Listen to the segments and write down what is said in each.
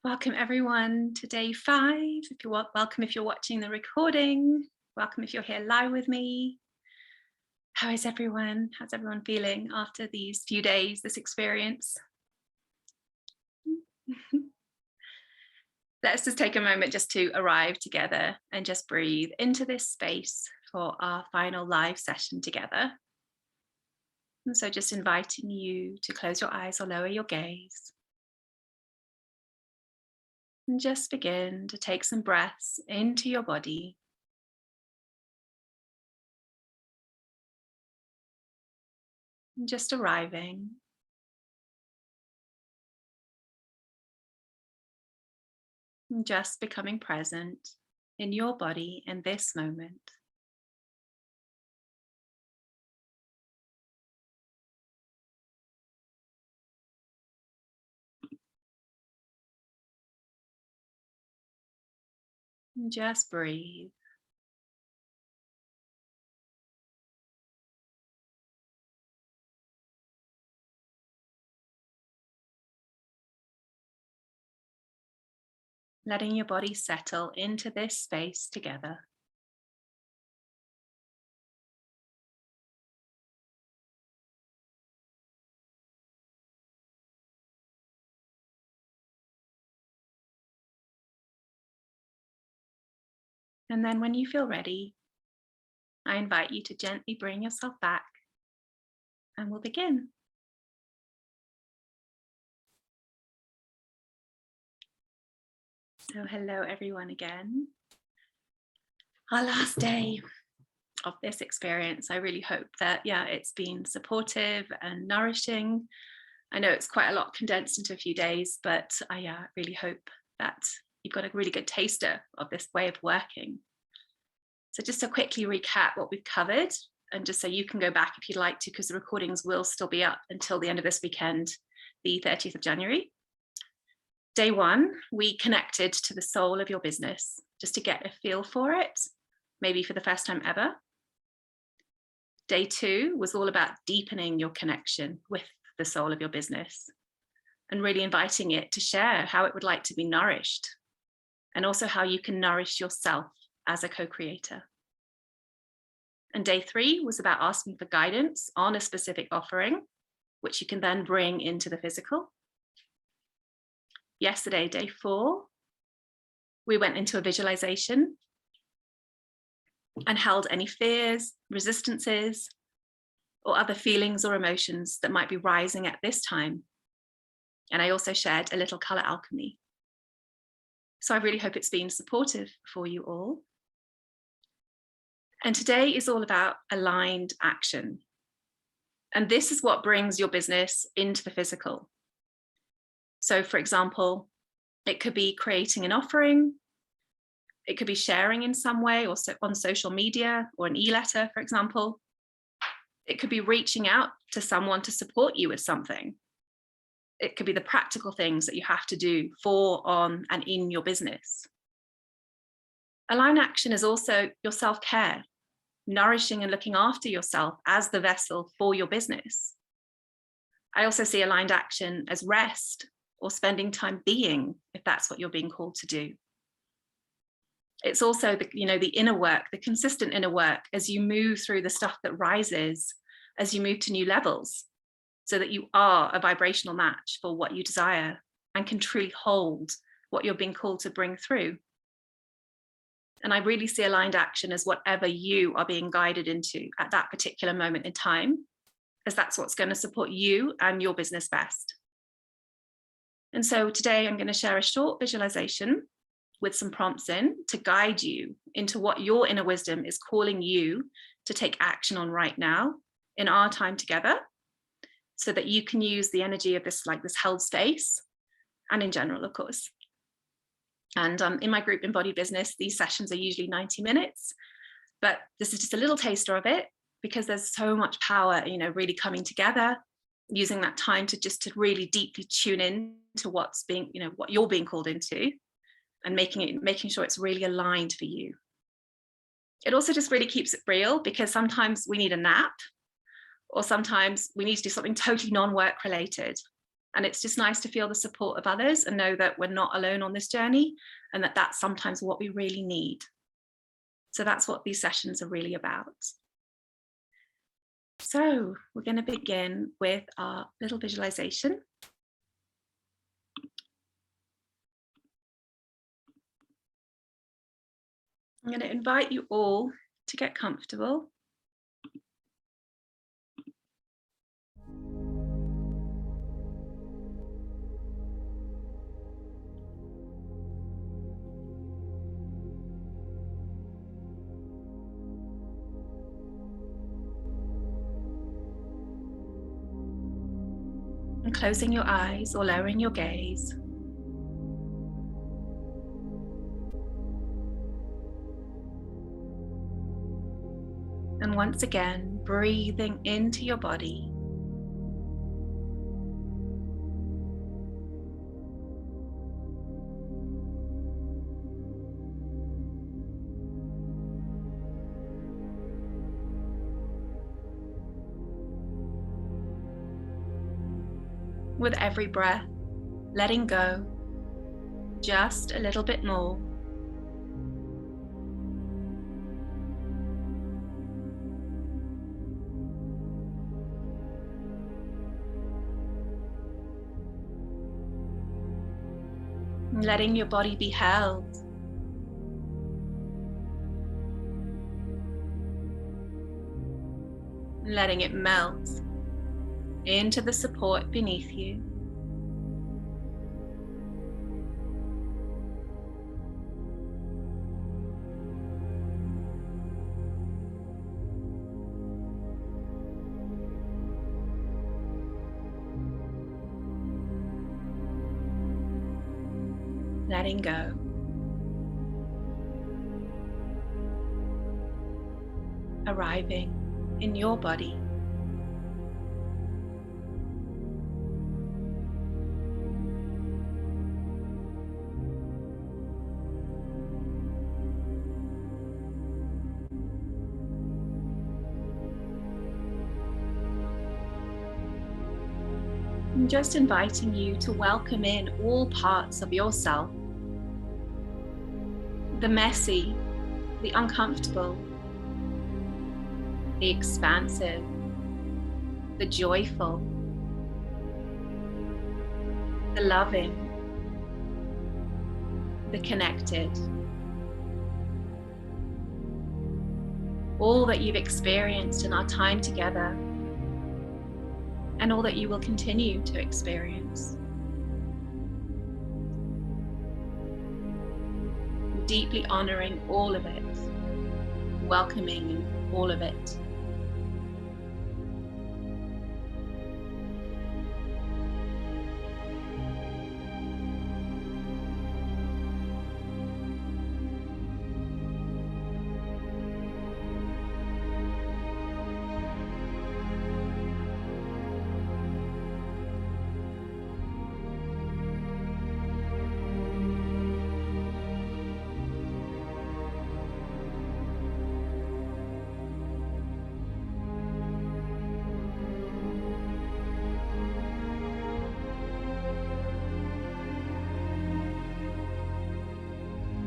Welcome everyone to day 5. If you're welcome if you're watching the recording, welcome if you're here live with me. How is everyone? How's everyone feeling after these few days, this experience? Let's just take a moment just to arrive together and just breathe into this space for our final live session together. And so just inviting you to close your eyes or lower your gaze. And just begin to take some breaths into your body. And just arriving. And just becoming present in your body in this moment. And just breathe. Letting your body settle into this space together. And then when you feel ready, I invite you to gently bring yourself back and we'll begin. So hello everyone again. Our last day of this experience. I really hope that, it's been supportive and nourishing. I know it's quite a lot condensed into a few days, but I really hope that you've got a really good taster of this way of working. So just to quickly recap what we've covered, and just so you can go back if you'd like to, because the recordings will still be up until the end of this weekend, the 30th of January. Day 1, we connected to the soul of your business, just to get a feel for it, maybe for the first time ever. Day 2 was all about deepening your connection with the soul of your business and really inviting it to share how it would like to be nourished, and also how you can nourish yourself as a co-creator. And day 3 was about asking for guidance on a specific offering, which you can then bring into the physical. Yesterday, day 4, we went into a visualization and held any fears, resistances, or other feelings or emotions that might be rising at this time. And I also shared a little color alchemy. So I really hope it's been supportive for you all. And today is all about aligned action. And this is what brings your business into the physical. So for example, it could be creating an offering. It could be sharing in some way, or on social media, or an e-letter, for example. It could be reaching out to someone to support you with something. It could be the practical things that you have to do for, on, and in your business. Aligned action is also your self-care, nourishing and looking after yourself as the vessel for your business. I also see aligned action as rest or spending time being, if that's what you're being called to do. It's also the inner work, the consistent inner work as you move through the stuff that rises, as you move to new levels, so that you are a vibrational match for what you desire and can truly hold what you're being called to bring through. And I really see aligned action as whatever you are being guided into at that particular moment in time, as that's what's going to support you and your business best. And so today I'm going to share a short visualization with some prompts in to guide you into what your inner wisdom is calling you to take action on right now in our time together, so that you can use the energy of this held space, and in general, of course. And in my group Embodied Business, these sessions are usually 90 minutes, but this is just a little taster of it, because there's so much power, really coming together, using that time to really deeply tune in to what's being, what you're being called into, and making sure it's really aligned for you. It also just really keeps it real, because sometimes we need a nap, or sometimes we need to do something totally non-work related. And it's just nice to feel the support of others and know that we're not alone on this journey, and that that's sometimes what we really need. So that's what these sessions are really about. So we're going to begin with our little visualization. I'm going to invite you all to get comfortable. And closing your eyes or lowering your gaze. And once again, breathing into your body. With every breath, letting go just a little bit more. Letting your body be held. Letting it melt into the support beneath you. Letting go. Arriving in your body. I'm just inviting you to welcome in all parts of yourself. The messy, the uncomfortable, the expansive, the joyful, the loving, the connected. All that you've experienced in our time together, and all that you will continue to experience. Deeply honoring all of it, welcoming all of it.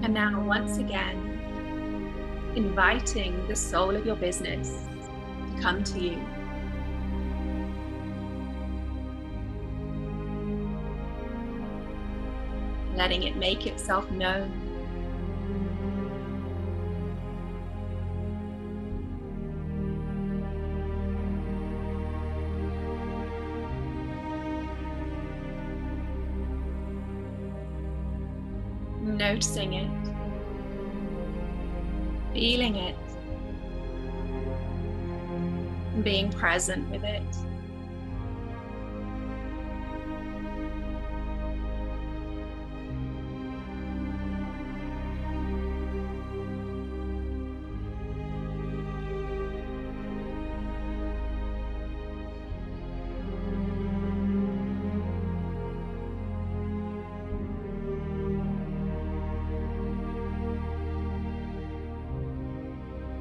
And now, once again, inviting the soul of your business to come to you. Letting it make itself known. Noticing it, feeling it, being present with it.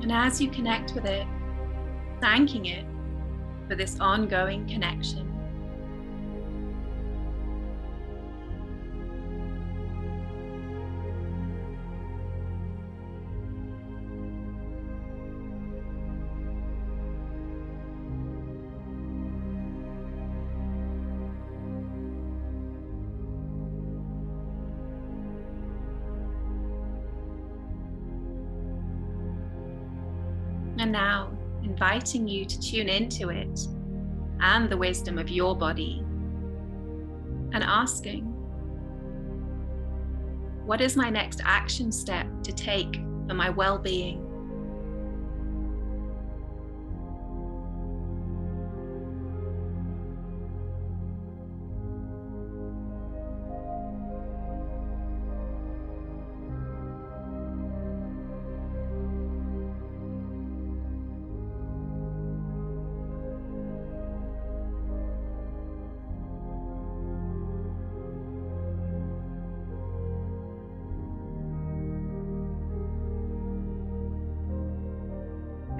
And as you connect with it, thanking it for this ongoing connection. And now, inviting you to tune into it and the wisdom of your body, and asking, what is my next action step to take for my well-being?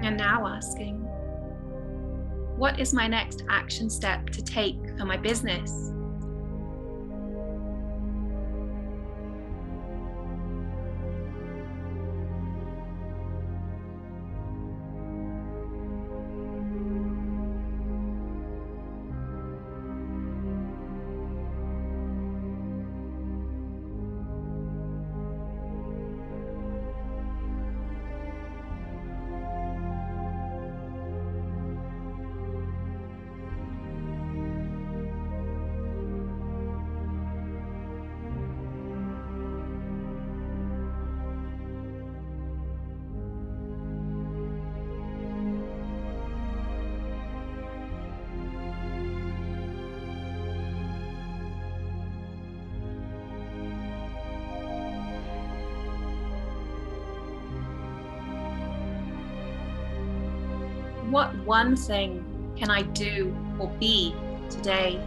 And now asking, what is my next action step to take for my business? What one thing can I do or be today?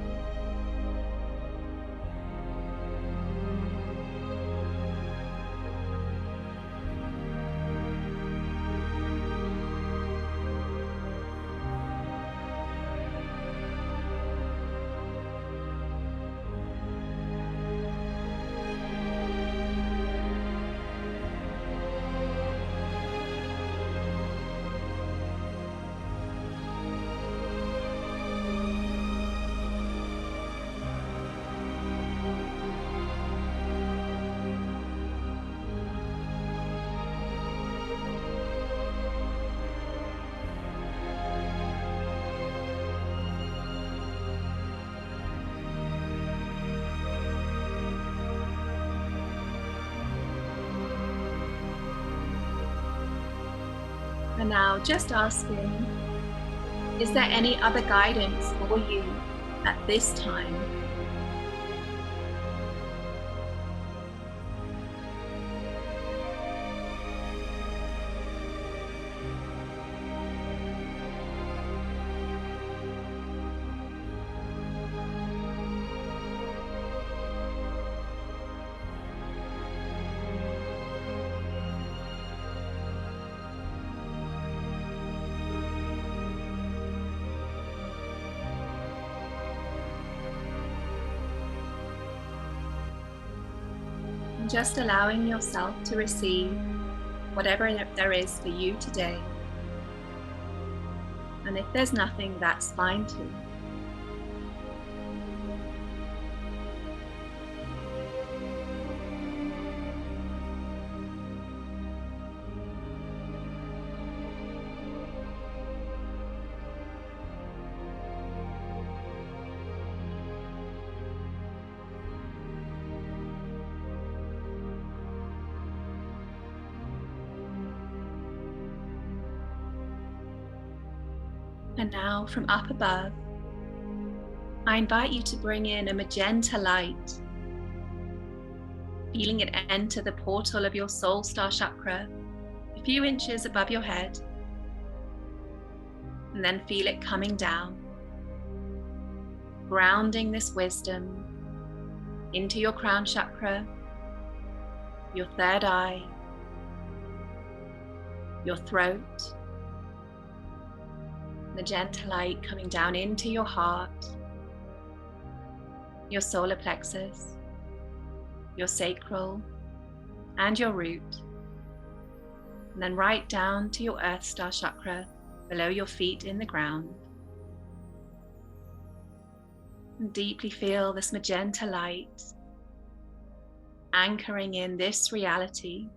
And now just asking, is there any other guidance for you at this time? And just allowing yourself to receive whatever there is for you today. And if there's nothing, that's fine too. And now from up above, I invite you to bring in a magenta light, feeling it enter the portal of your soul star chakra, a few inches above your head, and then feel it coming down, grounding this wisdom into your crown chakra, your third eye, your throat. Magenta light coming down into your heart, your solar plexus, your sacral, and your root. And then right down to your earth star chakra below your feet in the ground. And deeply feel this magenta light anchoring in this reality.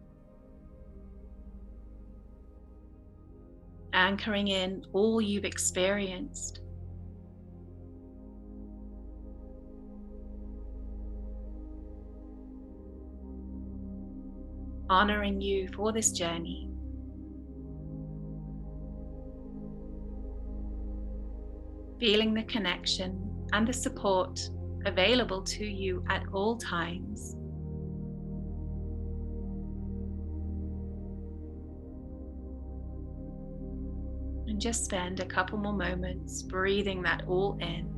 anchoring in all you've experienced. Honoring you for this journey. Feeling the connection and the support available to you at all times. And just spend a couple more moments breathing that all in.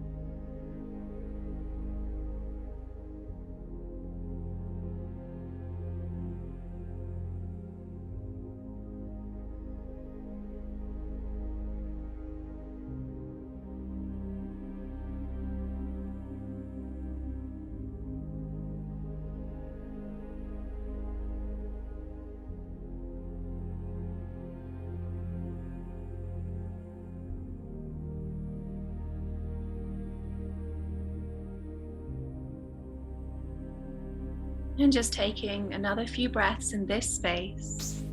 And just taking another few breaths in this space.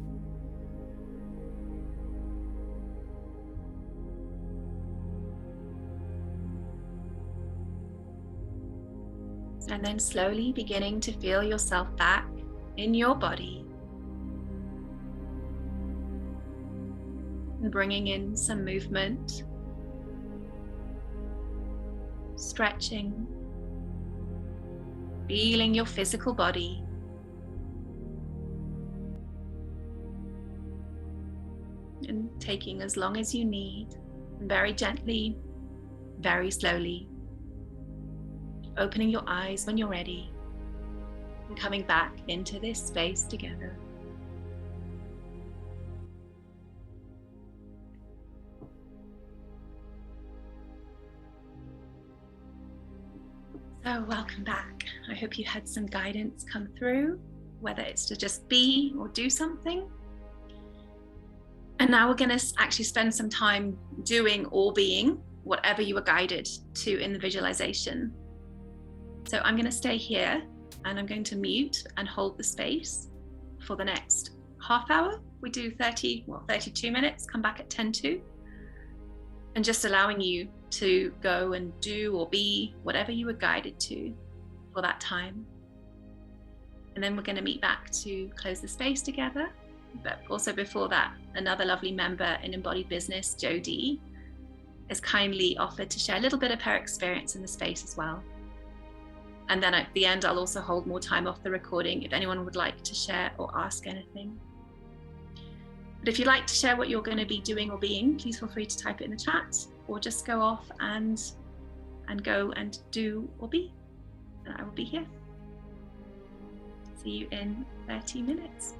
And then slowly beginning to feel yourself back in your body. And bringing in some movement, stretching, feeling your physical body. And taking as long as you need, very gently, very slowly. Opening your eyes when you're ready and coming back into this space together. So welcome back. I hope you had some guidance come through, whether it's to just be or do something. And now we're going to actually spend some time doing or being whatever you were guided to in the visualization. So I'm going to stay here and I'm going to mute and hold the space for the next half hour. We do 32 minutes, come back at 10:02. And just allowing you to go and do or be whatever you were guided to for that time. And then we're going to meet back to close the space together. But also before that, another lovely member in Embodied Business, Jodie, has kindly offered to share a little bit of her experience in the space as well. And then at the end, I'll also hold more time off the recording if anyone would like to share or ask anything. But if you'd like to share what you're going to be doing or being, please feel free to type it in the chat or just go off and go and do or be. And I will be here. See you in 30 minutes.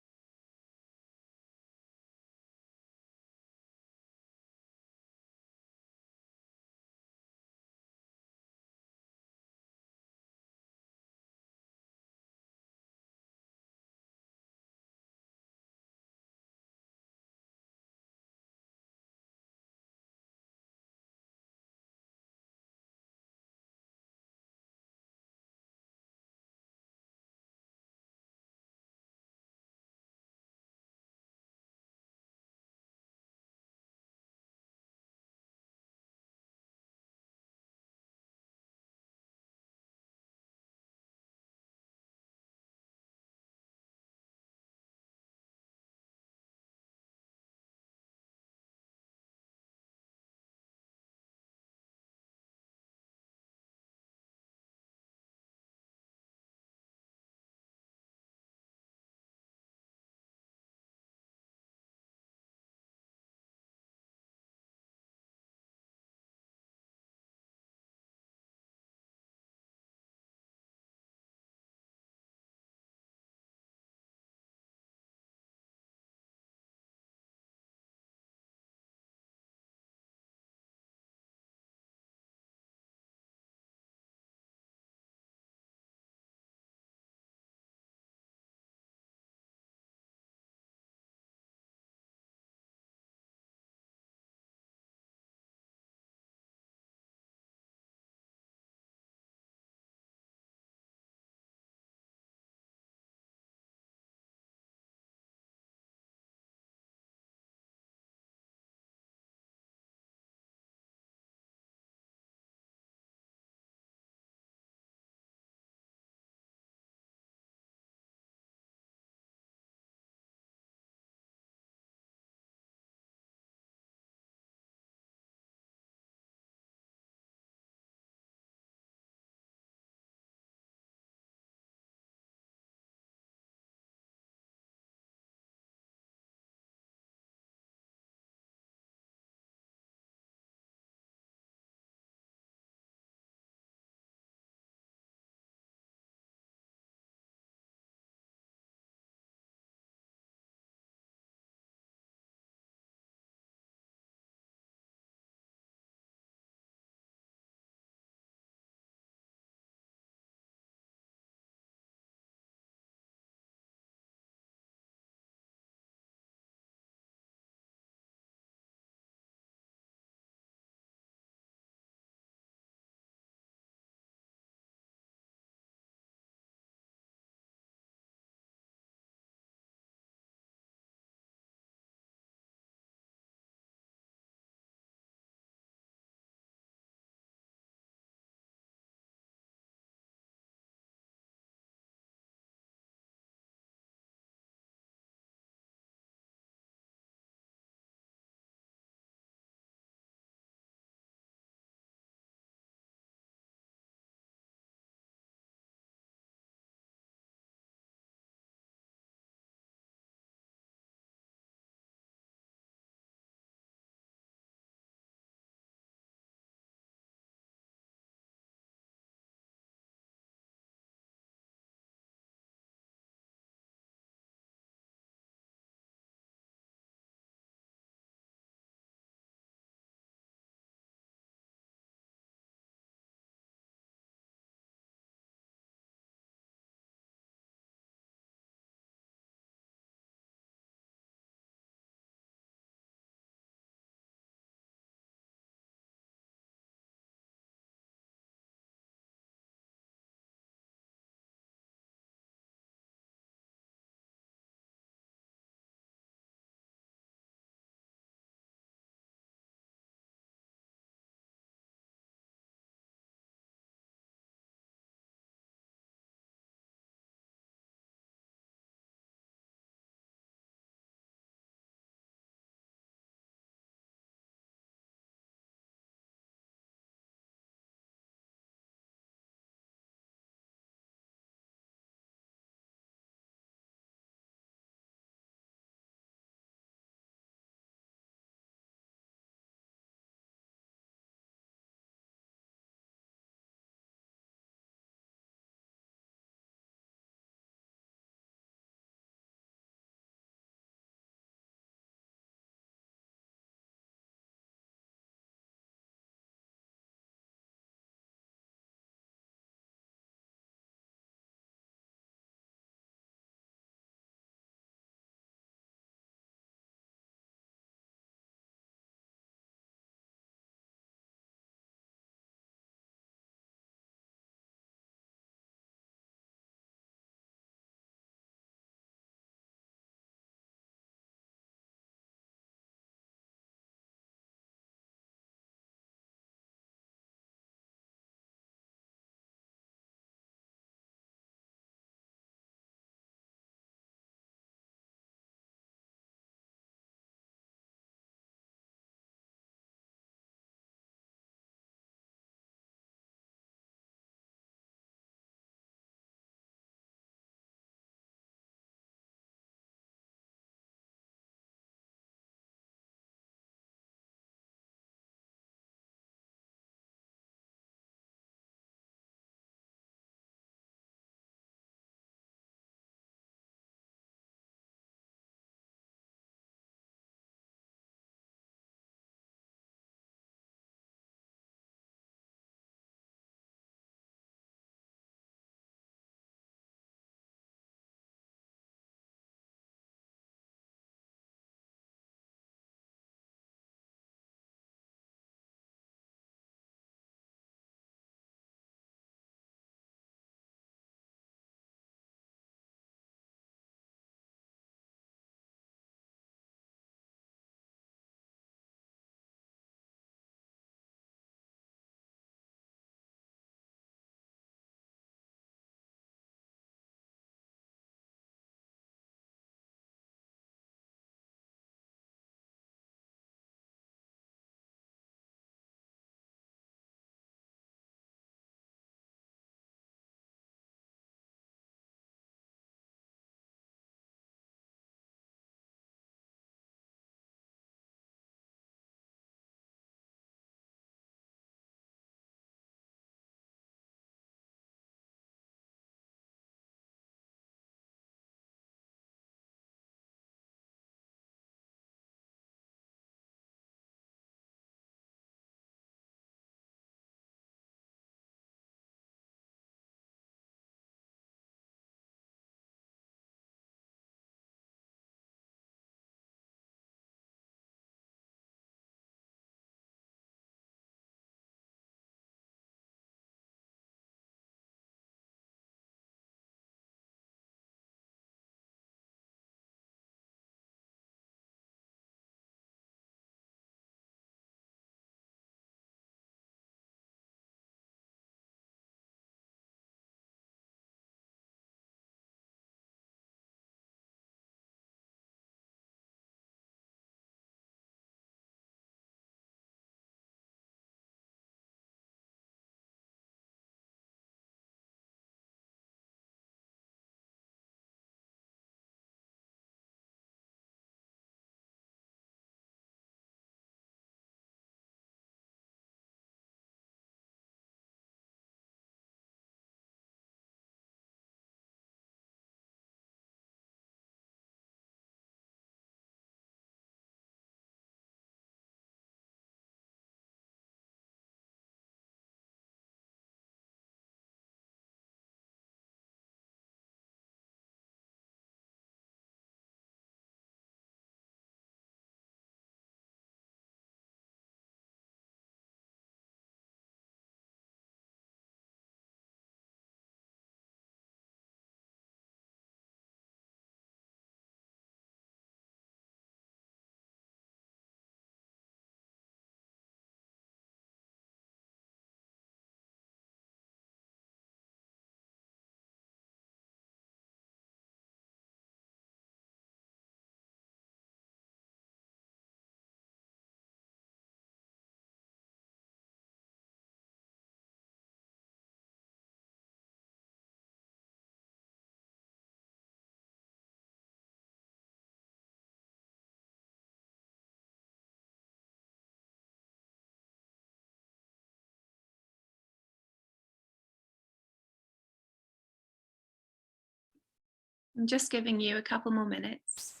I'm just giving you a couple more minutes.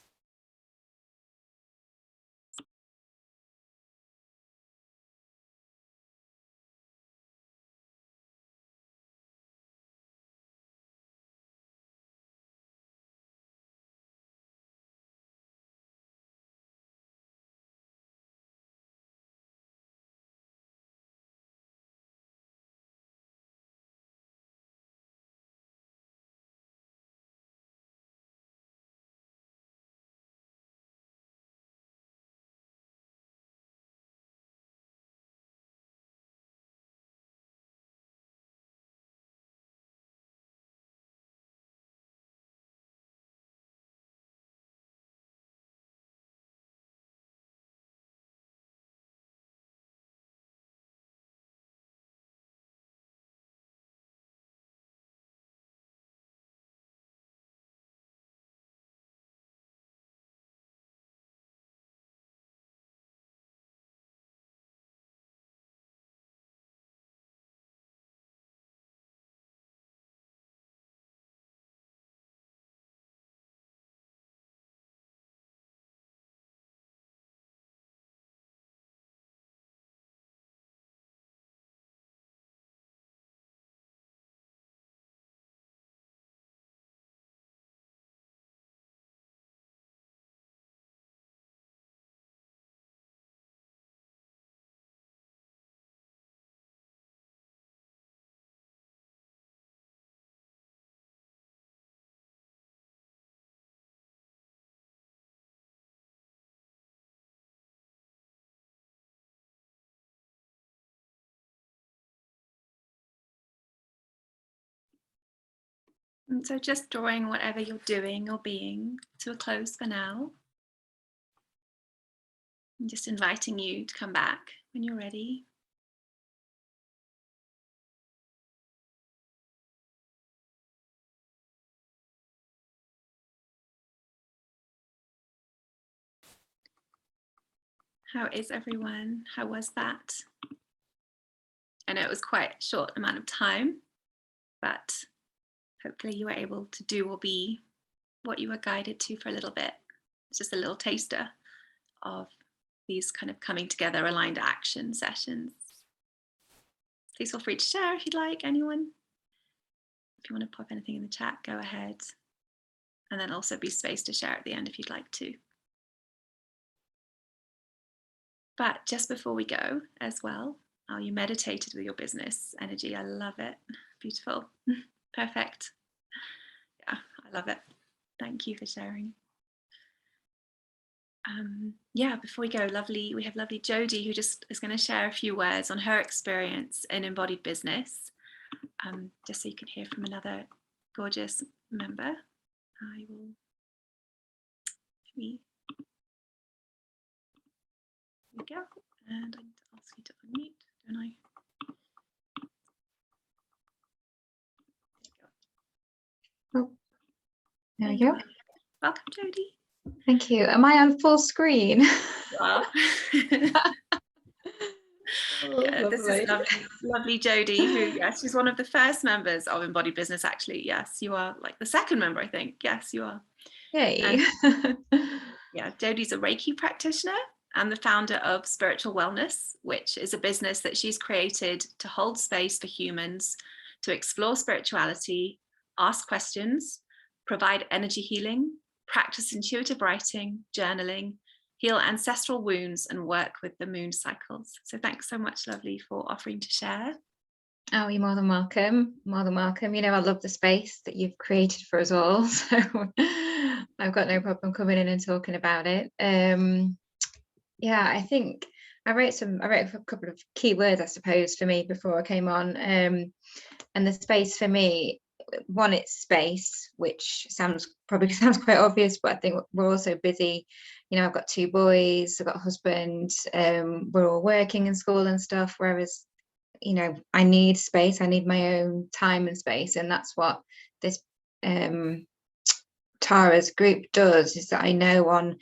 And so just drawing whatever you're doing or being to a close for now. And just inviting you to come back when you're ready. How is everyone? How was that? I know it was quite a short amount of time, but hopefully you were able to do or be what you were guided to for a little bit. It's just a little taster of these kind of coming together aligned action sessions. Please feel free to share if you'd like, anyone. If you want to pop anything in the chat, go ahead. And then also be space to share at the end if you'd like to. But just before we go as well, you meditated with your business energy. I love it. Beautiful. Perfect. Yeah, I love it. Thank you for sharing. Yeah, before we go, we have lovely Jodie, who just is going to share a few words on her experience in embodied business, just so you can hear from another gorgeous member. I will here we go, and I need to ask you to unmute, don't I? Oh, there we go. Welcome, Jodie. Thank you. Am I on full screen? You are. Oh, yeah, this is lovely Jodie, who, yes, she's one of the first members of Embodied Business, actually. Yes, you are like the second member, I think. Yes, you are. Yay. Yeah, Jodie's a Reiki practitioner and the founder of Spiritual Wellness, which is a business that she's created to hold space for humans to explore spirituality, ask questions, provide energy healing, practice intuitive writing, journaling, heal ancestral wounds, and work with the moon cycles. So thanks so much, lovely, for offering to share. Oh, you're more than welcome. More than welcome. You know, I love the space that you've created for us all. So I've got no problem coming in and talking about it. Yeah, I think I wrote a couple of key words, I suppose, for me before I came on. And the space for me, one, it's space, which probably sounds quite obvious, but I think we're also busy. You know, I've got 2 boys, I've got a husband, we're all working in school and stuff, whereas, you know, I need space, I need my own time and space. And that's what this Tara's group does, is that I know on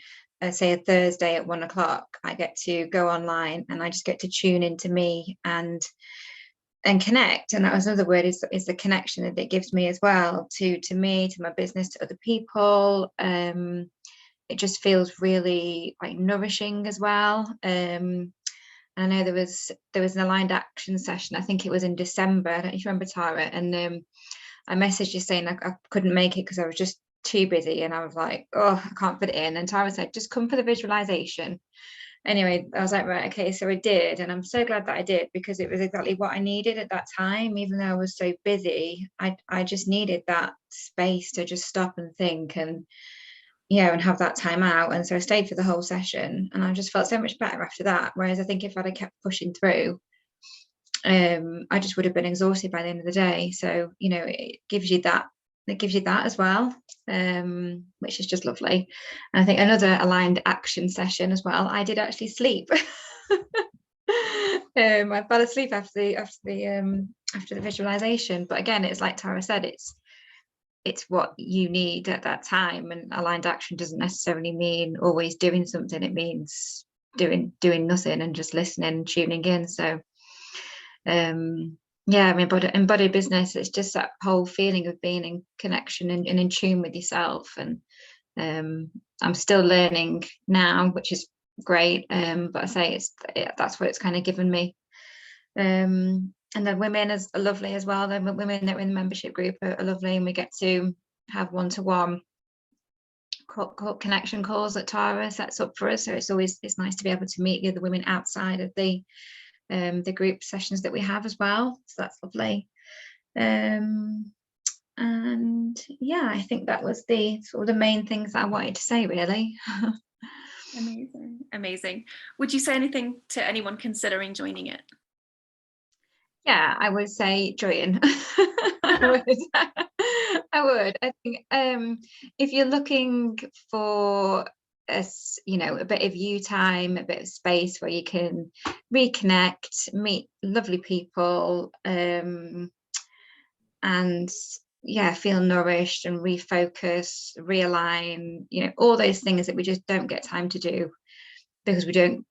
say a Thursday at 1 o'clock, I get to go online and I just get to tune into me and connect. And that was another word, is the connection that it gives me as well, to me, to my business, to other people. It just feels really like nourishing as well. I know there was an aligned action session, I think it was in December, I don't know if you remember, Tara, and I messaged you saying I couldn't make it because I was just too busy, and I was like, oh, I can't fit it in. And Tara said, just come for the visualization. Anyway, I was like, right, okay, so I did, and I'm so glad that I did, because it was exactly what I needed at that time. Even though I was so busy, I just needed that space to just stop and think, and and have that time out. And so I stayed for the whole session, and I just felt so much better after that. Whereas I think if I'd have kept pushing through, I just would have been exhausted by the end of the day. So it gives you that as well, which is just lovely. And I think another aligned action session as well, I did actually sleep. I fell asleep after the visualization, but again, it's like Tara said, it's what you need at that time. And aligned action doesn't necessarily mean always doing something. It means doing nothing and just listening and tuning in. So I mean, embodied business, it's just that whole feeling of being in connection and in tune with yourself. And I'm still learning now, which is great, but I say that's what it's kind of given me. And the women are lovely as well. The women that are in the membership group are lovely, and we get to have one-to-one connection calls that Tara sets up for us. So it's nice to be able to meet the other women outside of the group sessions that we have as well. So that's lovely. And yeah, I think that was the sort of the main things that I wanted to say, really. Amazing. Would you say anything to anyone considering joining it? Yeah, I would say join. I would. I think if you're looking for a bit of you time, a bit of space where you can reconnect, meet lovely people, and feel nourished and refocus, realign, all those things that we just don't get time to do because we don't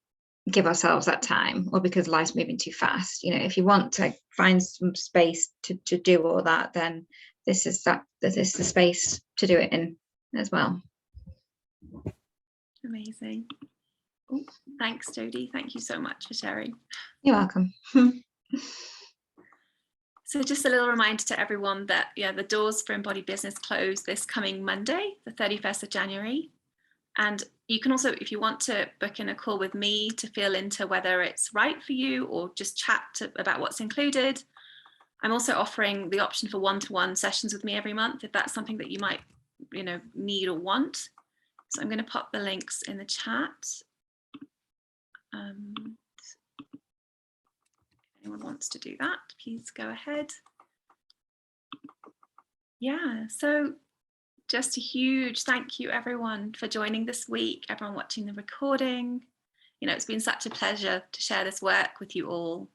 give ourselves that time, or because life's moving too fast. If you want to find some space to do all that, then this is the space to do it in as well. Amazing. Ooh, thanks, Jodie. Thank you so much for sharing. You're welcome. So just a little reminder to everyone that the doors for Embodied Business close this coming Monday, the 31st of January. And you can also, if you want to book in a call with me to feel into whether it's right for you, or just chat about what's included, I'm also offering the option for one-to-one sessions with me every month, if that's something that you might need or want. So I'm going to pop the links in the chat. If anyone wants to do that, please go ahead. Yeah, so just a huge thank you, everyone, for joining this week, everyone watching the recording. It's been such a pleasure to share this work with you all.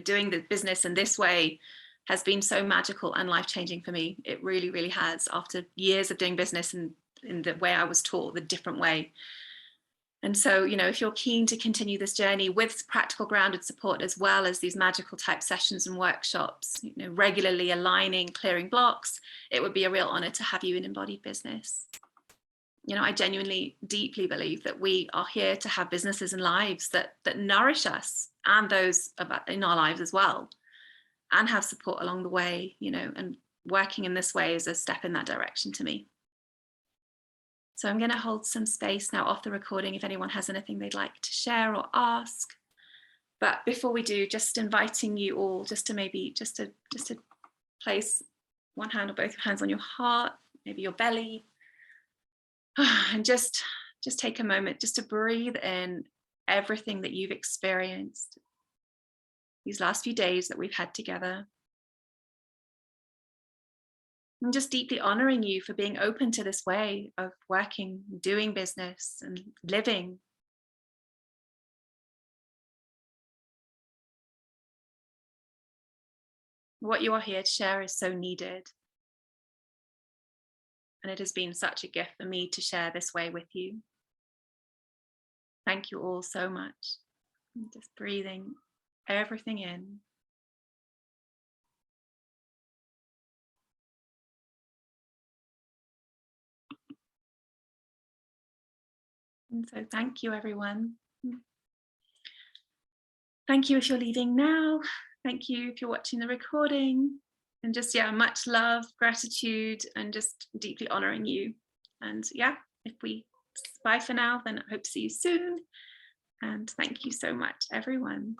Doing the business in this way has been so magical and life-changing for me. It really, really has, after years of doing business in the way I was taught, the different way. And so, if you're keen to continue this journey with practical grounded support, as well as these magical type sessions and workshops, regularly aligning, clearing blocks, it would be a real honor to have you in Embodied Business. I genuinely, deeply believe that we are here to have businesses and lives that nourish us and those in our lives as well, and have support along the way, and working in this way is a step in that direction to me. So I'm going to hold some space now off the recording if anyone has anything they'd like to share or ask. But before we do, just inviting you all just to place one hand or both hands on your heart, maybe your belly, and just take a moment just to breathe in everything that you've experienced these last few days that we've had together. I'm just deeply honoring you for being open to this way of working, doing business, and living. What you are here to share is so needed. And it has been such a gift for me to share this way with you. Thank you all so much. I'm just breathing everything in. And so thank you, everyone. Thank you if you're leaving now. Thank you if you're watching the recording. And just, yeah, much love, gratitude, and just deeply honoring you. And yeah, if we bye for now, then I hope to see you soon. And thank you so much, everyone.